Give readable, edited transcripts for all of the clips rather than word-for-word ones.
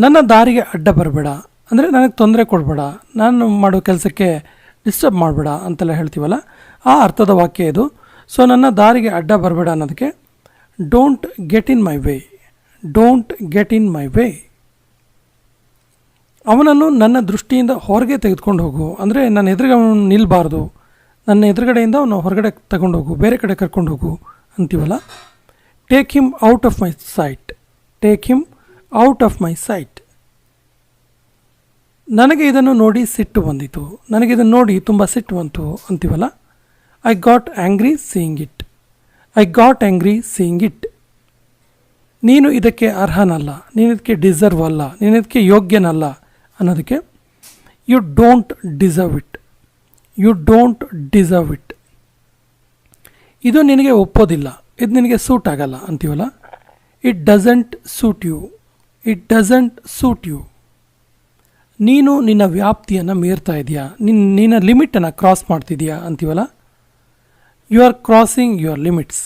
ನನ್ನ ದಾರಿಗೆ ಅಡ್ಡ ಬರಬೇಡ ಅಂದರೆ ನನಗೆ ತೊಂದರೆ ಕೊಡಬೇಡ, ನಾನು ಮಾಡೋ ಕೆಲಸಕ್ಕೆ ಡಿಸ್ಟರ್ಬ್ ಮಾಡಬೇಡ ಅಂತೆಲ್ಲ ಹೇಳ್ತೀವಲ್ಲ, ಆ ಅರ್ಥದ ವಾಕ್ಯ ಇದು. ಸೊ ನನ್ನ ದಾರಿಗೆ ಅಡ್ಡ ಬರಬೇಡ ಅನ್ನೋದಕ್ಕೆ don't get in my way, don't get in my way. ಅವನನ್ನು ನನ್ನ ದೃಷ್ಟಿಯಿಂದ ಹೊರಗೆ ತೆಗೆದುಕೊಂಡು ಹೋಗು, ಅಂದರೆ ನನ್ನ ಎದುರಿಗೆ ಅವನು ನಿಲ್ಲಬಾರ್ದು, ನನ್ನ ಎದುರುಗಡೆಯಿಂದ ಅವನು ಹೊರಗಡೆ ತಗೊಂಡು ಹೋಗು, ಬೇರೆ ಕಡೆ ಕರ್ಕೊಂಡು ಹೋಗು ಅಂತೀವಲ್ಲ. Take him out of my site, take him out of my site. ನನಗೆ ಇದನ್ನು ನೋಡಿ ಸಿಟ್ಟು ಬಂದಿತು, ನನಗೆ ಇದನ್ನು ನೋಡಿ ತುಂಬ ಸಿಟ್ಟು ಬಂತು ಅಂತೀವಲ್ಲ. I got angry seeing it, I got angry seeing it. ನೀನು ಇದಕ್ಕೆ ಅರ್ಹನಲ್ಲ, ನೀನು ಇದಕ್ಕೆ ಡಿಸರ್ವ್ ಅಲ್ಲ, ನೀನು ಇದಕ್ಕೆ ಯೋಗ್ಯನಲ್ಲ ಅನ್ನೋದಕ್ಕೆ you don't deserve it, you don't deserve it. ಇದು ನಿನಗೆ ಒಪ್ಪೋದಿಲ್ಲ, ಇದು ನಿನಗೆ ಸೂಟ್ ಆಗಲ್ಲ ಅಂತೀವಲ್ಲ. It doesn't suit you, it doesn't suit you. ನೀನು ನಿನ್ನ ವ್ಯಾಪ್ತಿಯನ್ನು ಮೀರ್ತಾ ಇದೆಯಾ, ನಿನ್ನ ಲಿಮಿಟನ್ನು ಕ್ರಾಸ್ ಮಾಡ್ತಿದೆಯಾ ಅಂತೀವಲ್ಲ. You are crossing your limits,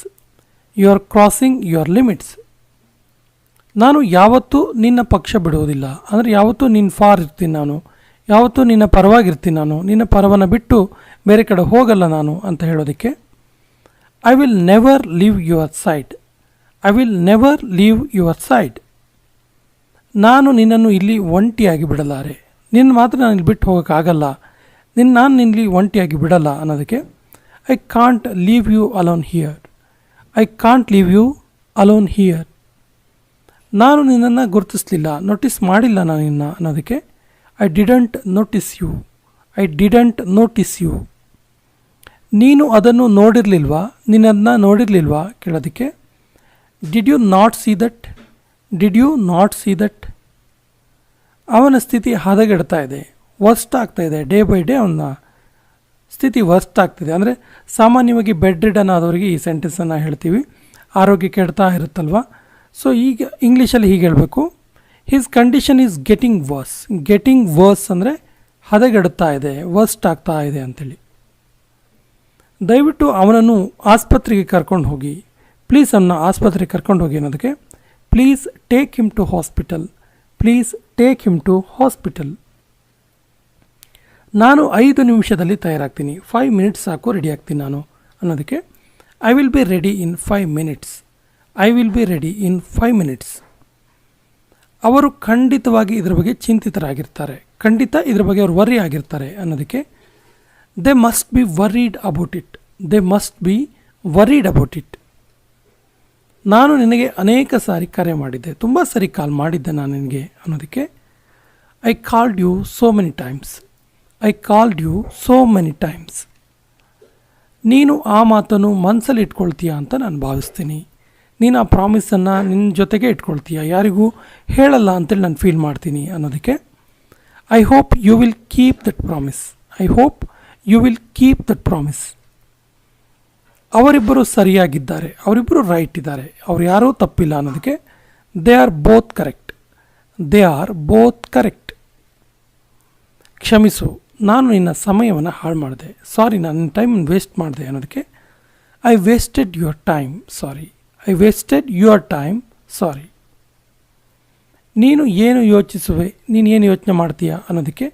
you are crossing your limits. ನಾನು ಯಾವತ್ತೂ ನಿನ್ನ ಪಕ್ಷ ಬಿಡುವುದಿಲ್ಲ, ಅಂದರೆ ಯಾವತ್ತೂ ನಿನ್ನ ಫಾರ್ ಇರ್ತೀನಿ ನಾನು, ಯಾವತ್ತೂ ನಿನ್ನ ಪರವಾಗಿರ್ತೀನಿ ನಾನು, ನಿನ್ನ ಪರವನ್ನು ಬಿಟ್ಟು ಬೇರೆ ಕಡೆ ಹೋಗಲ್ಲ ನಾನು ಅಂತ ಹೇಳೋದಕ್ಕೆ I will never leave your side, I will never leave your side. ನಾನು ನಿನ್ನನ್ನು ಇಲ್ಲಿ ಒಂಟಿಯಾಗಿ ಬಿಡಲಾರೆ, ನಿನ್ನ ಮಾತ್ರ ನಾನು ಇಲ್ಲಿ ಬಿಟ್ಟು ಹೋಗೋಕ್ಕಾಗಲ್ಲ, ನಾನು ನಿನ್ನಲ್ಲಿ ಒಂಟಿಯಾಗಿ ಬಿಡಲ್ಲ ಅನ್ನೋದಕ್ಕೆ I can't leave you alone here, I can't leave you alone here. ನಾನು ನಿನ್ನನ್ನು ಗುರುತಿಸಲಿಲ್ಲ, ನೋಟಿಸ್ ಮಾಡಿಲ್ಲ ನಾನು ನಿನ್ನ ಅನ್ನೋದಕ್ಕೆ I didn't notice you, I didn't notice you. ನೀನು ಅದನ್ನು ನೋಡಿರಲಿಲ್ವಾ, ನಿನ್ನದನ್ನ ನೋಡಿರಲಿಲ್ವಾ ಕೇಳೋದಕ್ಕೆ did you not see that, did you not see that. ಅವನ ಸ್ಥಿತಿ ಹದಗೆಡ್ತಾ ಇದೆ, ವರ್ಸ್ಟ್ ಆಗ್ತಾ ಇದೆ, ಡೇ ಬೈ ಡೇ ಅವನ ಸ್ಥಿತಿ ವರ್ಸ್ಟ್ ಆಗ್ತಿದೆ. ಅಂದರೆ ಸಾಮಾನ್ಯವಾಗಿ ಬೆಡ್ ರಿಡನ್ ಆದವರಿಗೆ ಈ ಸೆಂಟೆನ್ಸನ್ನು ಹೇಳ್ತೀವಿ, ಆರೋಗ್ಯ ಕೆಡ್ತಾ ಇರುತ್ತಲ್ವ. ಸೊ ಈಗ ಇಂಗ್ಲೀಷಲ್ಲಿ ಹೀಗೆ ಹೇಳಬೇಕು, his condition is getting worse. Getting worse ಅಂದರೆ ಹದಗೆಡುತ್ತಾ ಇದೆ, ವರ್ಸ್ಟ್ ಆಗ್ತಾ ಇದೆ ಅಂಥೇಳಿ. ದಯವಿಟ್ಟು ಅವನನ್ನು ಆಸ್ಪತ್ರೆಗೆ ಕರ್ಕೊಂಡು ಹೋಗಿ, ಪ್ಲೀಸ್ ಅವನ್ನ ಆಸ್ಪತ್ರೆಗೆ ಕರ್ಕೊಂಡು ಹೋಗಿ ಅನ್ನೋದಕ್ಕೆ please take him to hospital, please take him to hospital. ನಾನು 5 ನಿಮಿಷದಲ್ಲಿ ತಯಾರಾಗ್ತೀನಿ, 5 ಮಿನಿಟ್ಸ್ ಸಾಕು ರೆಡಿ ಆಗ್ತೀನಿ ನಾನು ಅನ್ನೋದಕ್ಕೆ I will be ready in 5 minutes, I will be ready in 5 minutes. ಅವರು ಖಂಡಿತವಾಗಿ ಇದರ ಬಗ್ಗೆ ಚಿಂತಿತರಾಗಿರ್ತಾರೆ, ಖಂಡಿತ ಇದರ ಬಗ್ಗೆ ಅವರು ವರ್ರಿ ಆಗಿರ್ತಾರೆ ಅನ್ನೋದಕ್ಕೆ they must be worried about it, they must be worried about it. ನಾನು ನಿನಗೆ ಅನೇಕ ಸಾರಿ ಕರೆ ಮಾಡಿದ್ದೆ, ತುಂಬ ಸರಿ ಕಾಲ್ ಮಾಡಿದ್ದೆ ನಾನು ನಿನಗೆ ಅನ್ನೋದಕ್ಕೆ I called you so many times, I called you so many times. ನೀನು ಆ ಮಾತನ್ನು ಮನಸ್ಸಲ್ಲಿ ಇಟ್ಕೊಳ್ತೀಯ ಅಂತ ನಾನು ಭಾವಿಸ್ತೀನಿ, ನೀನು ಆ ಪ್ರಾಮಿಸನ್ನು ನಿನ್ನ ಜೊತೆಗೆ ಇಟ್ಕೊಳ್ತೀಯ, ಯಾರಿಗೂ ಹೇಳಲ್ಲ ಅಂತೇಳಿ ನಾನು ಫೀಲ್ ಮಾಡ್ತೀನಿ ಅನ್ನೋದಕ್ಕೆ I hope you will keep that promise, I hope you will keep that promise. ಅವರಿಬ್ಬರು ಸರಿಯಾಗಿದ್ದಾರೆ, ಅವರಿಬ್ಬರು ರೈಟ್ ಇದ್ದಾರೆ, ಅವ್ರು ಯಾರೂ ತಪ್ಪಿಲ್ಲ ಅನ್ನೋದಕ್ಕೆ they are both correct, they are both correct. ಕ್ಷಮಿಸು, ನಾನು ನಿನ್ನ ಸಮಯವನ್ನು ಹಾಳು ಮಾಡಿದೆ, ಸಾರಿ ನಾನು ನಿನ್ನ ಟೈಮ್ ವೇಸ್ಟ್ ಮಾಡಿದೆ ಅನ್ನೋದಕ್ಕೆ I wasted your time, sorry, I wasted your time, sorry. ನೀನು ಏನು ಯೋಚಿಸುವೆ, ನೀನು ಏನು ಯೋಚನೆ ಮಾಡ್ತೀಯಾ ಅನ್ನೋದಕ್ಕೆ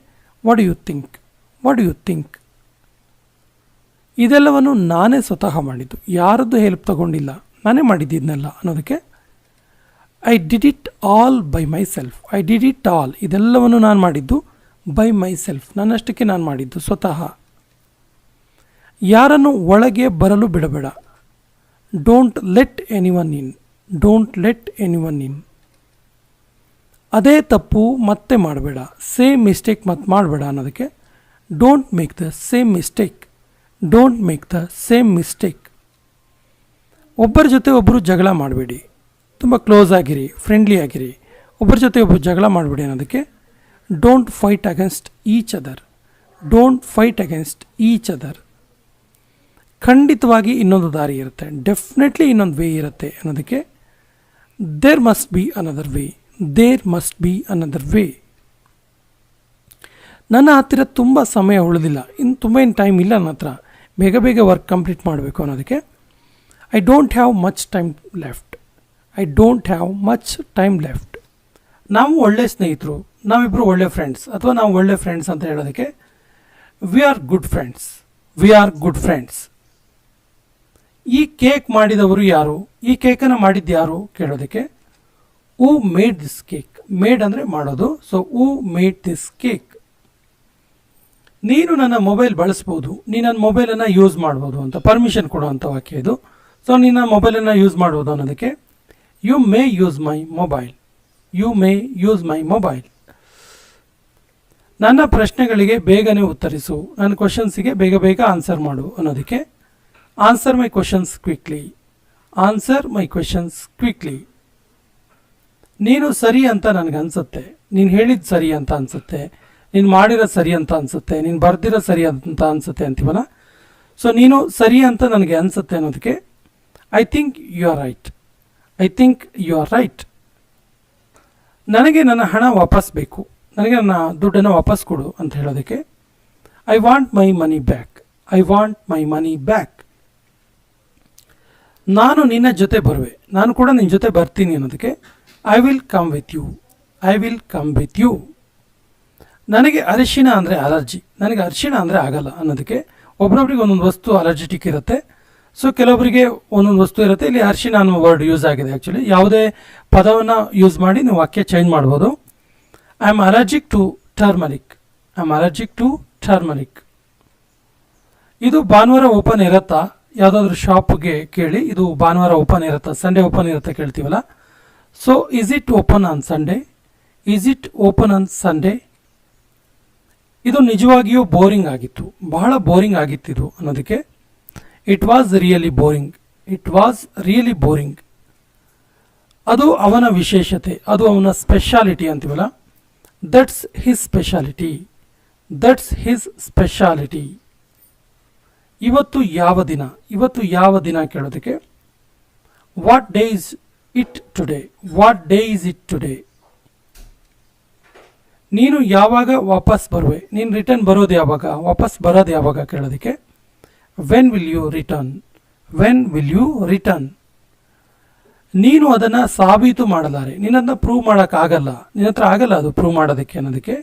what do you think, what do you think. ಇದೆಲ್ಲವನ್ನು ನಾನೇ ಸ್ವತಃ ಮಾಡಿದ್ದು, ಯಾರದ್ದು ಹೆಲ್ಪ್ ತಗೊಂಡಿಲ್ಲ, ನಾನೇ ಮಾಡಿದ್ದಿದ್ನೆಲ್ಲ ಅನ್ನೋದಕ್ಕೆ I did it all by my self, I did it all, ಇದೆಲ್ಲವನ್ನು ನಾನು ಮಾಡಿದ್ದು ಬೈ ಮೈ ಸೆಲ್ಫ್, ನನ್ನಷ್ಟಕ್ಕೆ ನಾನು ಮಾಡಿದ್ದು ಸ್ವತಃ. ಯಾರನ್ನು ಒಳಗೆ ಬರಲು ಬಿಡಬೇಡ, don't let anyone in, don't let anyone in. ಅದೇ ತಪ್ಪು ಮತ್ತೆ ಮಾಡಬೇಡ, ಸೇಮ್ ಮಿಸ್ಟೇಕ್ ಮತ್ತೆ ಮಾಡಬೇಡ ಅನ್ನೋದಕ್ಕೆ don't make the same mistake, don't make the same mistake. ಒಬ್ಬರ ಜೊತೆ ಒಬ್ಬರು ಜಗಳ ಮಾಡಬೇಡಿ, ತುಂಬ ಕ್ಲೋಸ್ ಆಗಿರಿ, ಫ್ರೆಂಡ್ಲಿ ಆಗಿರಿ, ಒಬ್ಬರ ಜೊತೆ ಒಬ್ಬರು ಜಗಳ ಮಾಡಬೇಡಿ ಅನ್ನೋದಕ್ಕೆ don't fight against each other, don't fight against each other. ಖಂಡಿತವಾಗಿ ಇನ್ನೊಂದು ದಾರಿ ಇರುತ್ತೆ, ಡೆಫಿನೆಟ್ಲಿ ಇನ್ನೊಂದು ವೇ ಇರುತ್ತೆ ಅನ್ನೋದಕ್ಕೆ there must be another way, there must be another way. ನನ್ನ ಹತ್ತಿರ ತುಂಬ ಸಮಯ ಉಳಿದಿಲ್ಲ, ಇನ್ನು ತುಂಬ ಏನು ಟೈಮ್ ಇಲ್ಲ ನನ್ನ ಹತ್ರ, ಬೇಗ ಬೇಗ ವರ್ಕ್ ಕಂಪ್ಲೀಟ್ ಮಾಡಬೇಕು ಅನ್ನೋದಕ್ಕೆ I don't have much time left, I don't have much time left. ನಾವು ಒಳ್ಳೆ ಸ್ನೇಹಿತರು, ನಾವಿಬ್ಬರು ಒಳ್ಳೆ ಫ್ರೆಂಡ್ಸ್, ಅಥವಾ ನಾವು ಒಳ್ಳೆ ಫ್ರೆಂಡ್ಸ್ ಅಂತ ಹೇಳೋದಕ್ಕೆ we are good friends, we are good friends. ಈ ಕೇಕ್ ಮಾಡಿದವರು ಯಾರು, ಈ ಕೇಕನ್ನು ಮಾಡಿದ್ದು ಯಾರು ಕೇಳೋದಕ್ಕೆ who made this cake. Made ಅಂದರೆ ಮಾಡೋದು, so who made this cake. ನೀನು ನನ್ನ ಮೊಬೈಲ್ ಬಳಸ್ಬೋದು, ನೀನು ನನ್ನ ಮೊಬೈಲನ್ನು ಯೂಸ್ ಮಾಡ್ಬೋದು ಅಂತ ಪರ್ಮಿಷನ್ ಕೊಡುವಂಥ ವಾಕ್ಯ ಇದು. ಸೊ ನೀನು ನನ್ನ ಮೊಬೈಲನ್ನು ಯೂಸ್ ಮಾಡ್ಬೋದು ಅನ್ನೋದಕ್ಕೆ you may use my mobile, you may use my mobile. ನನ್ನ ಪ್ರಶ್ನೆಗಳಿಗೆ ಬೇಗನೆ ಉತ್ತರಿಸು, ನನ್ನ ಕ್ವಶನ್ಸಿಗೆ ಬೇಗ ಬೇಗ ಆನ್ಸರ್ ಮಾಡು ಅನ್ನೋದಕ್ಕೆ answer my questions quickly, answer my questions quickly. ನೀನು ಸರಿ ಅಂತ ನನಗೆ ಅನಿಸುತ್ತೆ, ನೀನು ಹೇಳಿದ್ದು ಸರಿ ಅಂತ ಅನಿಸುತ್ತೆ, ನೀನು ಮಾಡಿರೋ ಸರಿ ಅಂತ ಅನಿಸುತ್ತೆ, ನೀನು ಬರ್ದಿರೋ ಸರಿ ಅಂತ ಅನಿಸುತ್ತೆ ಅಂತೀವಲ್ಲ. ಸೊ ನೀನು ಸರಿ ಅಂತ ನನಗೆ ಅನಿಸುತ್ತೆ ಅನ್ನೋದಕ್ಕೆ I think you are right, I think you are right. ನನಗೆ ನನ್ನ ಹಣ ವಾಪಸ್ ಬೇಕು, ನನಗೆ ನನ್ನ ದುಡ್ಡನ್ನು ವಾಪಸ್ ಕೊಡು ಅಂತ ಹೇಳೋದಕ್ಕೆ I want my money back, I want my money back. ನಾನು ನಿನ್ನ ಜೊತೆ ಬರುವೆ, ನಾನು ಕೂಡ ನಿನ್ನ ಜೊತೆ ಬರ್ತೀನಿ ಅನ್ನೋದಕ್ಕೆ I will come with you, I will come with you. ನನಗೆ ಅರಿಶಿಣ ಅಂದರೆ ಅಲರ್ಜಿ, ನನಗೆ ಅರಿಶಿಣ ಅಂದರೆ ಆಗಲ್ಲ ಅನ್ನೋದಕ್ಕೆ ಒಬ್ಬರೊಬ್ರಿಗೆ ಒಂದೊಂದು ವಸ್ತು ಅಲರ್ಜಿಟಿಕ್ ಇರುತ್ತೆ. ಸೊ ಕೆಲವೊಬ್ಬರಿಗೆ ಒಂದೊಂದು ವಸ್ತು ಇರುತ್ತೆ. ಇಲ್ಲಿ ಅರಿಶಿಣ ಅನ್ನೋ ವರ್ಡ್ ಯೂಸ್ ಆಗಿದೆ. ಆ್ಯಕ್ಚುಲಿ ಯಾವುದೇ ಪದವನ್ನು ಯೂಸ್ ಮಾಡಿ ನೀವು ವಾಕ್ಯ ಚೇಂಜ್ ಮಾಡ್ಬೋದು. I am allergic to turmeric, I am allergic to turmeric. ಇದು ಭಾನುವಾರ ಓಪನ್ ಇರುತ್ತಾ, ಯಾವುದಾದ್ರೂ ಶಾಪ್ಗೆ ಕೇಳಿ ಇದು ಭಾನುವಾರ ಓಪನ್ ಇರುತ್ತಾ, ಸಂಡೇ ಓಪನ್ ಇರುತ್ತಾ ಕೇಳ್ತೀವಲ್ಲ. So is it open on Sunday, is it open on Sunday. ಇದು ನಿಜವಾಗಿಯೂ ಬೋರಿಂಗ್ ಆಗಿತ್ತು, ಬಹಳ ಬೋರಿಂಗ್ ಆಗಿತ್ತು ಇದು ಅನ್ನೋದಕ್ಕೆ it was really boring, it was really boring. ಅದು ಅವನ ವಿಶೇಷತೆ, ಅದು ಅವನ ಸ್ಪೆಷಾಲಿಟಿ ಅಂತೀವಲ್ಲ, that's his speciality, that's his speciality. ಇವತ್ತು ಯಾವ ದಿನ, ಇವತ್ತು ಯಾವ ದಿನ ಕೇಳೋದಕ್ಕೆ what day is it today, what day is it today. ನೀನು ಯಾವಾಗ ವಾಪಸ್ ಬರುವೆ, ನೀನು ರಿಟರ್ನ್ ಬರೋದು ಯಾವಾಗ, ವಾಪಸ್ ಬರೋದು ಯಾವಾಗ ಕೇಳೋದಕ್ಕೆ when will you return, when will you return. ನೀನು ಅದನ್ನು ಸಾಬೀತು ಮಾಡಲಾರೆ, ನಿನ್ನದನ್ನ ಪ್ರೂವ್ ಮಾಡೋಕ್ಕಾಗಲ್ಲ, ನಿನ್ನ ಹತ್ರ ಆಗಲ್ಲ ಅದು ಪ್ರೂವ್ ಮಾಡೋದಕ್ಕೆ ಅನ್ನೋದಕ್ಕೆ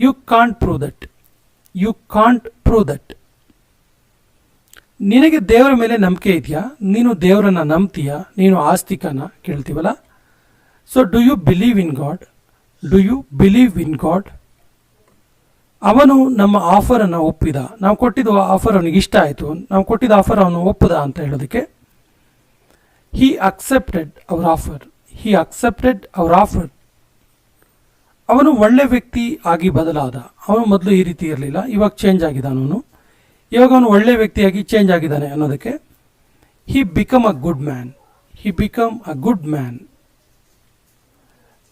you can't prove that, you can't prove that. ನಿನಗೆ ದೇವರ ಮೇಲೆ ನಂಬಿಕೆ ಇದೆಯಾ, ನೀನು ದೇವರನ್ನು ನಂಬ್ತೀಯಾ, ನೀನು ಆಸ್ತಿಕನ ಕೇಳ್ತೀವಲ್ಲ. So do you believe in God, do you believe in God. ಅವನು ನಮ್ಮ ಆಫರನ್ನು ಒಪ್ಪಿದ, ನಾವು ಕೊಟ್ಟಿದ್ದು ಆಫರ್ ಅವನಿಗೆ ಇಷ್ಟ ಆಯಿತು, ನಾವು ಕೊಟ್ಟಿದ್ದ ಆಫರ್ ಅವನು ಒಪ್ಪದ ಅಂತ ಹೇಳೋದಕ್ಕೆ ಹಿ ಅಕ್ಸೆಪ್ಟೆಡ್ ಅವರ್ ಆಫರ್, ಹಿ ಅಕ್ಸೆಪ್ಟೆಡ್ ಅವರ್ ಆಫರ್. ಅವನು ಒಳ್ಳೆ ವ್ಯಕ್ತಿ ಆಗಿ ಬದಲಾದ, ಅವನು ಮೊದಲು ಈ ರೀತಿ ಇರಲಿಲ್ಲ, ಇವಾಗ ಚೇಂಜ್ ಆಗಿದ್ದಾನೆ ಅವನು, ಇವಾಗ ಅವನು ಒಳ್ಳೆ ವ್ಯಕ್ತಿಯಾಗಿ ಚೇಂಜ್ ಆಗಿದ್ದಾನೆ ಅನ್ನೋದಕ್ಕೆ he become a good man, he become a good man.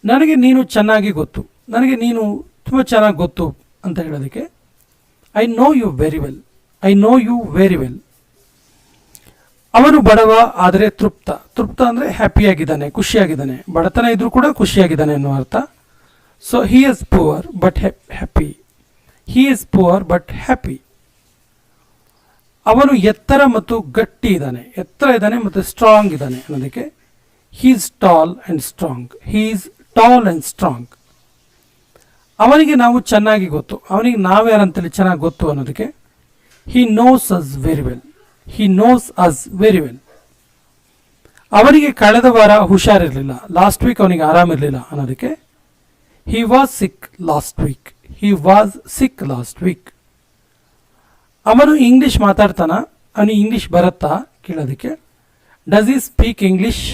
ನನಗೆ ನೀನು ಚೆನ್ನಾಗಿ ಗೊತ್ತು, ನನಗೆ ನೀನು ತುಂಬ ಚೆನ್ನಾಗಿ ಗೊತ್ತು ಅಂತ ಹೇಳೋದಕ್ಕೆ I know you very well, I know you very well. ಅವನು ಬಡವ ಆದರೆ ತೃಪ್ತ, ತೃಪ್ತ ಅಂದರೆ ಹ್ಯಾಪಿಯಾಗಿದ್ದಾನೆ, ಖುಷಿಯಾಗಿದ್ದಾನೆ, ಬಡತನ ಇದ್ರೂ ಕೂಡ ಖುಷಿಯಾಗಿದ್ದಾನೆ ಅನ್ನೋ ಅರ್ಥ. So he is poor but happy, he is poor but happy. ಅವನು ಎತ್ತರ ಮತ್ತು ಗಟ್ಟಿ ಇದ್ದಾನೆ, ಎತ್ತರ ಇದ್ದಾನೆ ಮತ್ತು ಸ್ಟ್ರಾಂಗ್ ಇದ್ದಾನೆ ಅನ್ನೋದಕ್ಕೆ he is tall and strong, he is tall and strong. ಅವನಿಗೆ ನಾವು ಚೆನ್ನಾಗಿ ಗೊತ್ತು, ಅವನಿಗೆ ನಾವ್ಯಾರಂತೇಳಿ ಚೆನ್ನಾಗಿ ಗೊತ್ತು ಅನ್ನೋದಕ್ಕೆ he knows us very well, he knows us very well. ಅವನಿಗೆ ಕಳೆದ ವಾರ ಹುಷಾರಿರಲಿಲ್ಲ, ಲಾಸ್ಟ್ ವೀಕ್ ಅವನಿಗೆ ಆರಾಮಿರಲಿಲ್ಲ ಅನ್ನೋದಕ್ಕೆ he was sick last week, he was sick last week. ಅವನು ಇಂಗ್ಲೀಷ್ ಮಾತಾಡ್ತಾನ, ಅವನಿಗೆ ಇಂಗ್ಲೀಷ್ ಬರುತ್ತಾ ಕೇಳೋದಕ್ಕೆ does he speak English,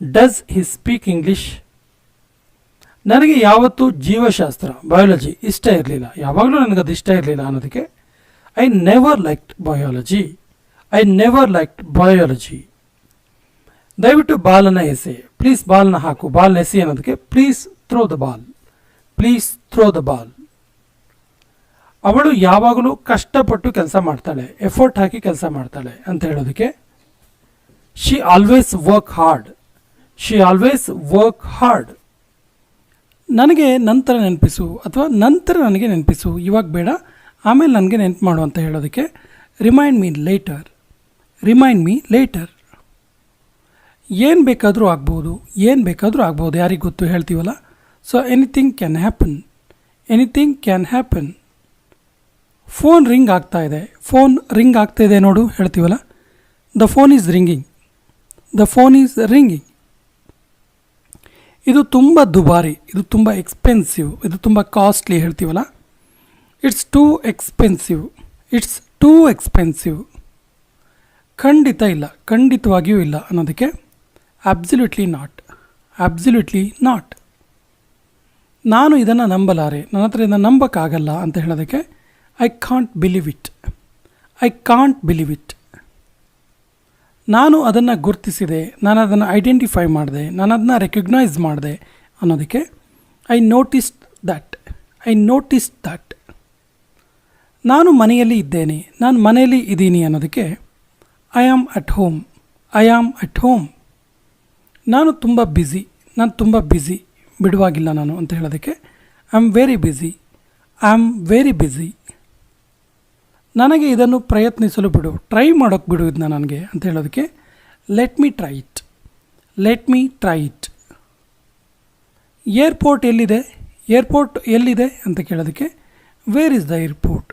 does he speak English. ನನಗೆ ಯಾವತ್ತೂ ಜೀವಶಾಸ್ತ್ರ ಬಯಾಲಜಿ ಇಷ್ಟ ಇರಲಿಲ್ಲ, ಯಾವಾಗಲೂ ನನಗದು ಇಷ್ಟ ಇರಲಿಲ್ಲ ಅನ್ನೋದಕ್ಕೆ I never liked biology, I never liked biology. ದಯವಿಟ್ಟು ಬಾಲನ್ನು ಎಸೆ, ಪ್ಲೀಸ್ ಬಾಲ್ನ ಹಾಕು, ಬಾಲ್ನ ಎಸೆ ಅನ್ನೋದಕ್ಕೆ please throw the ball, please throw the ball. ಅವಳು ಯಾವಾಗಲೂ ಕಷ್ಟಪಟ್ಟು ಕೆಲಸ ಮಾಡ್ತಾಳೆ, ಎಫರ್ಟ್ ಹಾಕಿ ಕೆಲಸ ಮಾಡ್ತಾಳೆ ಅಂತ ಹೇಳೋದಕ್ಕೆ she always work hard, she always work hard. ನನಗೆ ನಂತರ ನೆನಪಿಸು ಅಥವಾ ನಂತರ ನನಗೆ ನೆನಪಿಸು, ಇವಾಗ ಬೇಡ ಆಮೇಲೆ ನನಗೆ ನೆನಪು ಮಾಡು ಅಂತ ಹೇಳೋದಕ್ಕೆ remind me later, remind me later. ಏನು ಬೇಕಾದರೂ ಆಗ್ಬೋದು, ಏನು ಬೇಕಾದರೂ ಆಗ್ಬೋದು, ಯಾರಿಗೆ ಗೊತ್ತು ಹೇಳ್ತೀವಲ್ಲ. So anything can happen, anything can happen. Phone ring ಆಗ್ತಾ ಇದೆ, ಫೋನ್ ರಿಂಗ್ ಆಗ್ತಾ ಇದೆ ನೋಡು ಹೇಳ್ತೀವಲ್ಲ. The phone is ringing, the phone is ringing. ಇದು ತುಂಬ ದುಬಾರಿ, ಇದು ತುಂಬ ಎಕ್ಸ್ಪೆನ್ಸಿವ್, ಇದು ತುಂಬ ಕಾಸ್ಟ್ಲಿ ಹೇಳ್ತೀವಲ್ಲ. It's two expensive, it's two expensive. ಖಂಡಿತ ಇಲ್ಲ, ಖಂಡಿತವಾಗಿಯೂ ಇಲ್ಲ ಅನ್ನೋದಕ್ಕೆ ಅಬ್ಸಲ್ಯೂಟ್ಲಿ ನಾಟ್, ಅಬ್ಸಲ್ಯೂಟ್ಲಿ ನಾಟ್. ನಾನು ಇದನ್ನು ನಂಬಲಾರೆ, ನನ್ನ ಹತ್ರ ಇದನ್ನು ನಂಬಕ್ಕಾಗಲ್ಲ ಅಂತ ಹೇಳೋದಕ್ಕೆ I can't believe it, I can't believe it. ನಾನು ಅದನ್ನು ಗುರುತಿಸಿದೆ, ನಾನು ಅದನ್ನು ಐಡೆಂಟಿಫೈ ಮಾಡಿದೆ, ನಾನು ಅದನ್ನು ರೆಕಗ್ನೈಸ್ ಮಾಡಿದೆ ಅನ್ನೋದಕ್ಕೆ I noticed that, I noticed that. ನಾನು ಮನೆಯಲ್ಲಿ ಇದ್ದೇನೆ, ನಾನು ಮನೆಯಲ್ಲಿ ಇದ್ದೀನಿ ಅನ್ನೋದಕ್ಕೆ I am at home, I am at home. ನಾನು ತುಂಬ ಬ್ಯುಸಿ, ನಾನು ತುಂಬ ಬ್ಯುಸಿ, ಬಿಡುವಾಗಿಲ್ಲ ನಾನು ಅಂತ ಹೇಳೋದಕ್ಕೆ I am very busy, I am very busy. ನನಗೆ ಇದನ್ನು ಪ್ರಯತ್ನಿಸಲು ಬಿಡು, ಟ್ರೈ ಮಾಡೋಕ್ಕೆ ಬಿಡು ಇದನ್ನ ನನಗೆ ಅಂತ ಹೇಳೋದಕ್ಕೆ let me try it, let me try it. Airport ಎಲ್ಲಿದೆ, ಏರ್ಪೋರ್ಟ್ ಎಲ್ಲಿದೆ ಅಂತ ಕೇಳೋದಕ್ಕೆ where is the airport,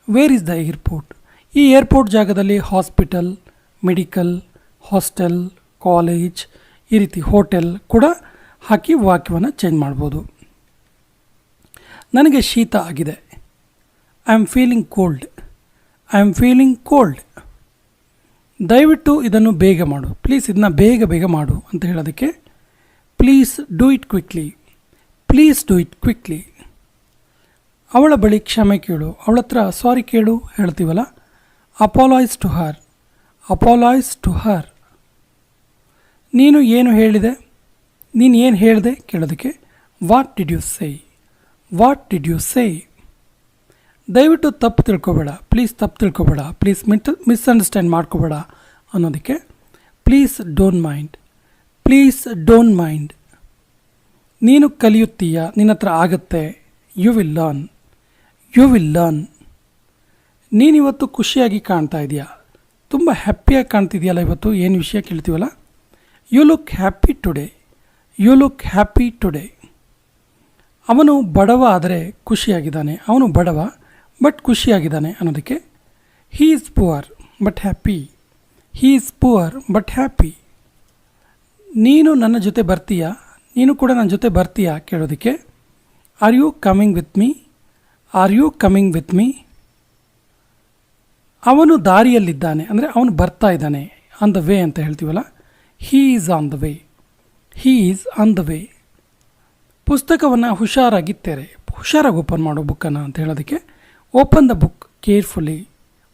where is the airport. ಈ ಏರ್ಪೋರ್ಟ್ ಜಾಗದಲ್ಲಿ ಹಾಸ್ಪಿಟಲ್, ಮೆಡಿಕಲ್, ಹಾಸ್ಟೆಲ್, ಕಾಲೇಜ್, ಈ ರೀತಿ ಹೋಟೆಲ್ ಕೂಡ ಹಾಕಿ ವಾಕ್ಯವನ್ನು ಚೇಂಜ್ ಮಾಡ್ಬೋದು. ನನಗೆ ಶೀತ ಆಗಿದೆ, I am feeling cold, I am feeling cold. ದಯವಿಟ್ಟು ಇದನ್ನು ಬೇಗ ಮಾಡು, ಪ್ಲೀಸ್ ಇದನ್ನ ಬೇಗ ಬೇಗ ಮಾಡು ಅಂತ ಹೇಳೋದಕ್ಕೆ please do it quickly, please do it quickly. ಅವಳ ಬಳಿ ಕ್ಷಮೆ ಕೇಳು, ಅವಳ ಹತ್ರ ಸಾರಿ ಕೇಳು ಹೇಳ್ತೀವಲ್ಲ. Apologise to her, apologise to her. ನೀನು ಏನು ಹೇಳಿದೆ, ನೀನು ಏನು ಹೇಳಿದೆ ಕೇಳೋದಕ್ಕೆ what did you say, what did you say. ದಯವಿಟ್ಟು ತಪ್ಪು ತಿಳ್ಕೊಬೇಡ, ಪ್ಲೀಸ್ ತಪ್ಪು ತಿಳ್ಕೊಬೇಡ, ಪ್ಲೀಸ್ ಮಿಸ್ಅಂಡರ್ಸ್ಟ್ಯಾಂಡ್ ಮಾಡ್ಕೋಬೇಡ ಅನ್ನೋದಕ್ಕೆ please don't mind, please don't mind. ನೀನು ಕಲಿಯುತ್ತೀಯ, ನಿನ್ನ ಹತ್ರ ಆಗತ್ತೆ, you will learn, you will learn. ನೀನಿವತ್ತು ಖುಷಿಯಾಗಿ ಕಾಣ್ತಾ ಇದೆಯಾ, ತುಂಬ ಹ್ಯಾಪಿಯಾಗಿ ಕಾಣ್ತಿದೆಯಲ್ಲ ಇವತ್ತು, ಏನು ವಿಷಯ ಕೇಳ್ತೀವಲ್ಲ. You look happy today, you look happy today. ಅವನು ಬಡವ ಆದರೆ ಖುಷಿಯಾಗಿದ್ದಾನೆ, ಅವನು ಬಡವ ಬಟ್ ಖುಷಿಯಾಗಿದ್ದಾನೆ ಅನ್ನೋದಕ್ಕೆ he is poor but happy, he is poor but happy. ನೀನು ನನ್ನ ಜೊತೆ ಬರ್ತೀಯಾ, ನೀನು ಕೂಡ ನನ್ನ ಜೊತೆ ಬರ್ತೀಯಾ ಕೇಳೋದಕ್ಕೆ are you coming with me, are you coming with me. ಅವನು ದಾರಿಯಲ್ಲಿದ್ದಾನೆ ಅಂದರೆ ಅವನು ಬರ್ತಾ ಇದ್ದಾನೆ, ಆನ್ ದ ವೇ ಅಂತ ಹೇಳ್ತೀವಲ್ಲ. He is on the way, he is on the way. ಪುಸ್ತಕವನ್ನು ಹುಷಾರಾಗಿ ತೆರೆ, ಹುಷಾರಾಗಿ ಓಪನ್ ಮಾಡೋ ಬುಕ್ಕನ್ನು ಅಂತ ಹೇಳೋದಕ್ಕೆ open the book carefully,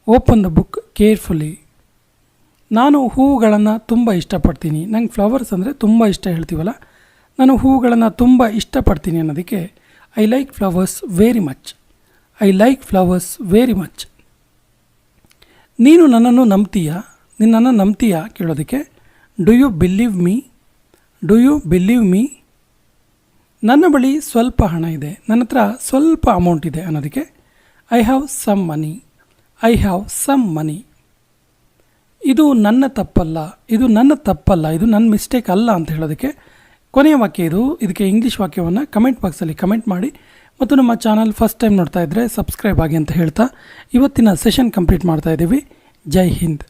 open the book carefully. ನಾನು ಹೂವುಗಳನ್ನು ತುಂಬ ಇಷ್ಟಪಡ್ತೀನಿ, ನಂಗೆ ಫ್ಲವರ್ಸ್ ಅಂದರೆ ತುಂಬ ಇಷ್ಟ ಹೇಳ್ತೀವಲ್ಲ. ನಾನು ಹೂವುಗಳನ್ನು ತುಂಬ ಇಷ್ಟಪಡ್ತೀನಿ ಅನ್ನೋದಕ್ಕೆ I like flowers very much, I like flowers very much. ನೀನು ನನ್ನನ್ನು ನಂಬ್ತೀಯಾ, ನಿನ್ನನ್ನು ನಂಬ್ತೀಯಾ ಕೇಳೋದಕ್ಕೆ do you believe me, do you believe me. ನನ್ನ ಬಳಿ ಸ್ವಲ್ಪ ಹಣ ಇದೆ, ನನ್ನ ಹತ್ರ ಸ್ವಲ್ಪ ಅಮೌಂಟ್ ಇದೆ ಅನ್ನೋದಕ್ಕೆ I have some money, I have some money. ಇದು ನನ್ನ ತಪ್ಪಲ್ಲ, ಇದು ನನ್ನ ತಪ್ಪಲ್ಲ, ಇದು ನನ್ನ ಮಿಸ್ಟೇಕ್ ಅಲ್ಲ ಅಂತ ಹೇಳೋದಕ್ಕೆ ಕೊನೆಯ ವಾಕ್ಯ ಇದು. ಇದಕ್ಕೆ ಇಂಗ್ಲೀಷ್ ವಾಕ್ಯವನ್ನು ಕಮೆಂಟ್ ಬಾಕ್ಸಲ್ಲಿ ಕಮೆಂಟ್ ಮಾಡಿ ಮತ್ತು ನಮ್ಮ ಚಾನಲ್ ಫಸ್ಟ್ ಟೈಮ್ ನೋಡ್ತಾ ಇದ್ದರೆ ಸಬ್ಸ್ಕ್ರೈಬ್ ಆಗಿ ಅಂತ ಹೇಳ್ತಾ ಇವತ್ತಿನ ಸೆಷನ್ ಕಂಪ್ಲೀಟ್ ಮಾಡ್ತಾ ಇದ್ದೀವಿ. ಜೈ ಹಿಂದ್.